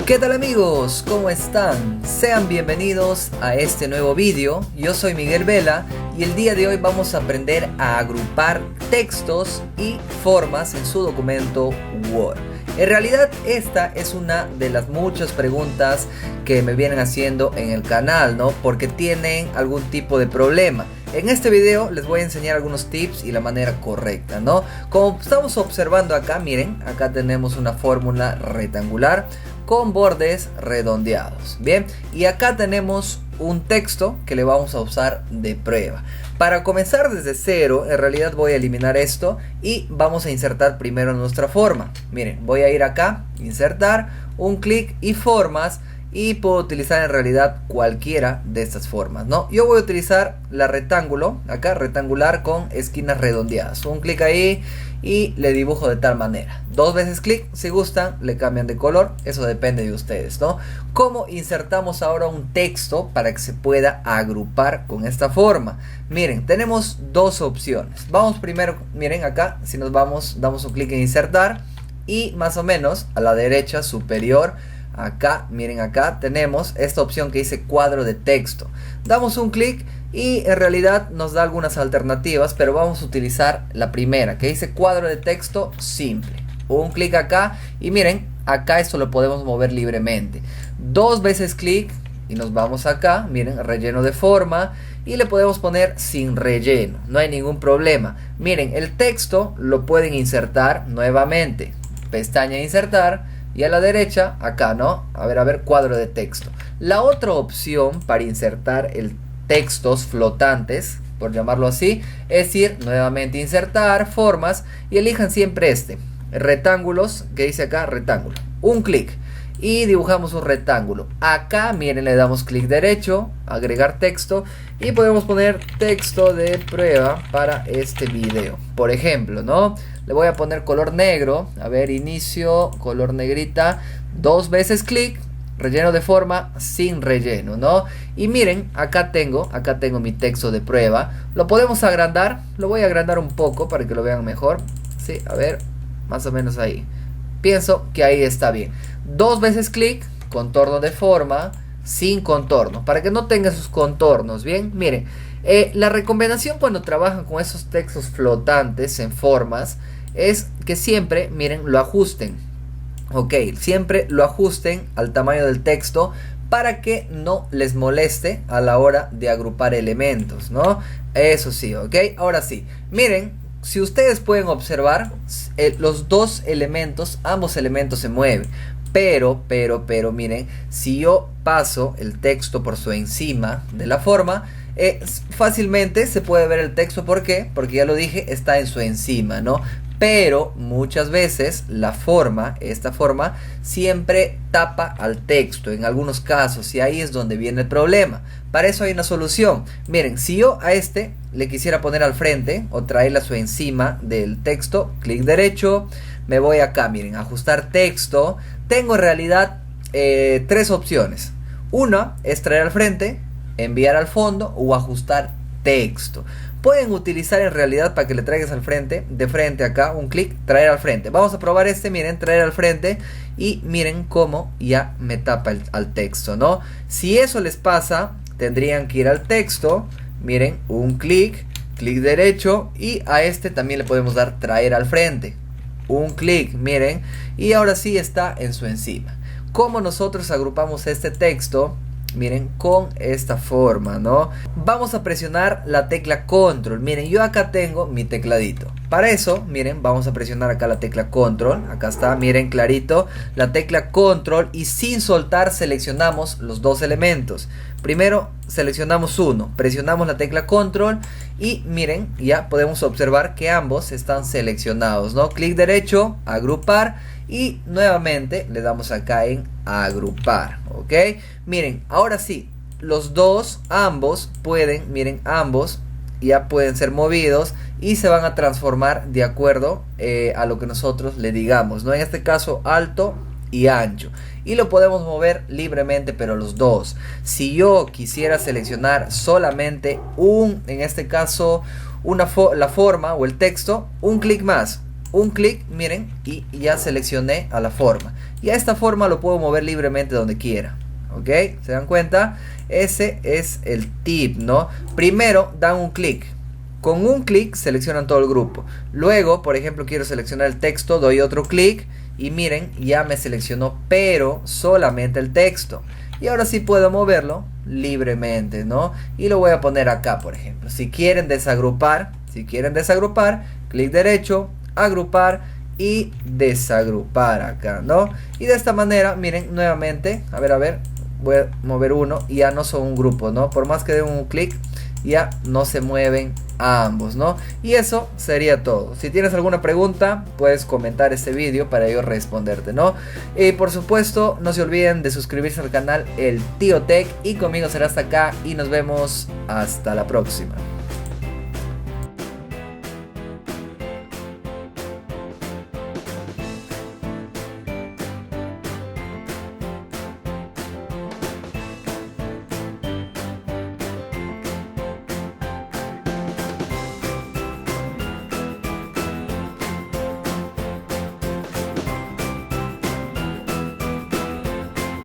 ¿Qué tal amigos? ¿Cómo están? Sean bienvenidos a este nuevo vídeo. Yo soy Miguel Vela y el día de hoy vamos a aprender a agrupar textos y formas en su documento Word. En realidad esta es una de las muchas preguntas que me vienen haciendo en el canal, ¿no? Porque tienen algún tipo de problema. En este video les voy a enseñar algunos tips y la manera correcta, ¿no? Como estamos observando acá, miren, acá tenemos una fórmula rectangular con bordes redondeados, bien, y acá tenemos un texto que le vamos a usar de prueba. Para comenzar desde cero, en realidad voy a eliminar esto y vamos a insertar primero nuestra forma. Miren, voy a ir acá, insertar, un clic y formas. Y puedo utilizar en realidad cualquiera de estas formas, ¿no? Yo voy a utilizar la rectángulo, acá rectangular con esquinas redondeadas. Un clic ahí y le dibujo de tal manera. Dos veces clic, si gustan, le cambian de color. Eso depende de ustedes, ¿no? ¿Cómo insertamos ahora un texto para que se pueda agrupar con esta forma? Miren, tenemos dos opciones. Vamos primero, miren acá, si nos vamos, damos un clic en insertar y más o menos a la derecha superior. Acá, miren, acá tenemos esta opción que dice cuadro de texto. Damos un clic y en realidad nos da algunas alternativas, pero vamos a utilizar la primera que dice cuadro de texto simple. Un clic acá y miren, acá esto lo podemos mover libremente. Dos veces clic y nos vamos acá, miren, relleno de forma y le podemos poner sin relleno, no hay ningún problema. Miren, el texto lo pueden insertar nuevamente, pestaña insertar. Y a la derecha, acá, ¿no? A ver, cuadro de texto. La otra opción para insertar el textos flotantes, por llamarlo así, es ir nuevamente insertar, formas, y elijan siempre este. Rectángulos, que dice acá, rectángulo. Un clic. Y dibujamos un rectángulo. Acá, miren, le damos clic derecho, agregar texto, y podemos poner texto de prueba para este video. Por ejemplo, ¿no? Le voy a poner color negro, a ver, inicio, color negrita, dos veces clic, relleno de forma, sin relleno, ¿no? Y miren, acá tengo mi texto de prueba. Lo podemos agrandar, lo voy a agrandar un poco para que lo vean mejor. Sí, a ver, más o menos ahí. Pienso que ahí está bien. Dos veces clic, contorno de forma, sin contorno, para que no tenga sus contornos, bien, miren. La recomendación cuando trabajan con esos textos flotantes en formas es que siempre, miren, lo ajusten. Ok, siempre lo ajusten al tamaño del texto para que no les moleste a la hora de agrupar elementos, ¿no? Eso sí, ok. Ahora sí, miren, si ustedes pueden observar, los dos elementos, ambos elementos se mueven. Pero, miren, si yo paso el texto por su encima de la forma, fácilmente se puede ver el texto. ¿Por qué? Porque ya lo dije, está en su encima, ¿no? Pero muchas veces la forma, esta forma, siempre tapa al texto en algunos casos y ahí es donde viene el problema. Para eso hay una solución. Miren, si yo a este le quisiera poner al frente o traerle a su encima del texto, clic derecho, me voy acá, miren, ajustar texto. Tengo en realidad tres opciones. Una es traer al frente, enviar al fondo o ajustar texto. Pueden utilizar en realidad para que le traigas al frente, de frente acá, un clic, traer al frente. Vamos a probar este, miren, traer al frente y miren cómo ya me tapa al texto, ¿no? Si eso les pasa, tendrían que ir al texto, miren, un clic, clic derecho y a este también le podemos dar traer al frente. Un clic, miren, y ahora sí está en su encima. ¿Cómo nosotros agrupamos este texto? Miren, con esta forma, ¿no? Vamos a presionar la tecla control. Miren, yo acá tengo mi tecladito. Para eso, miren, vamos a presionar acá la tecla control. Acá está, miren, clarito, la tecla control y sin soltar seleccionamos los dos elementos. Primero seleccionamos uno, presionamos la tecla control y miren, ya podemos observar que ambos están seleccionados, ¿no? Clic derecho, agrupar y nuevamente le damos acá en agrupar, ¿ok? Miren, ahora sí, los dos, ambos pueden, miren, ambos ya pueden ser movidos y se van a transformar de acuerdo a lo que nosotros le digamos, ¿no? En este caso alto y ancho, y lo podemos mover libremente, pero los dos. Si yo quisiera seleccionar solamente en este caso la forma o el texto, un clic más, un clic, miren, y ya seleccioné a la forma. y a esta forma lo puedo mover libremente donde quiera. ¿Ok? ¿Se dan cuenta? Ese es el tip, ¿no? Primero dan un clic. Con un clic seleccionan todo el grupo. Luego, por ejemplo, quiero seleccionar el texto, doy otro clic y miren, ya me seleccionó, pero solamente el texto. Y ahora sí puedo moverlo libremente, ¿no? Y lo voy a poner acá, por ejemplo. Si quieren desagrupar, clic derecho, agrupar y desagrupar acá, ¿no? Y de esta manera, miren, nuevamente, a ver, voy a mover uno y ya no son un grupo, ¿no? Por más que den un clic, ya no se mueven ambos, ¿no? Y eso sería todo. Si tienes alguna pregunta, puedes comentar este vídeo para yo responderte, ¿no? Y por supuesto, no se olviden de suscribirse al canal El Tío Tech, y conmigo será hasta acá y nos vemos hasta la próxima.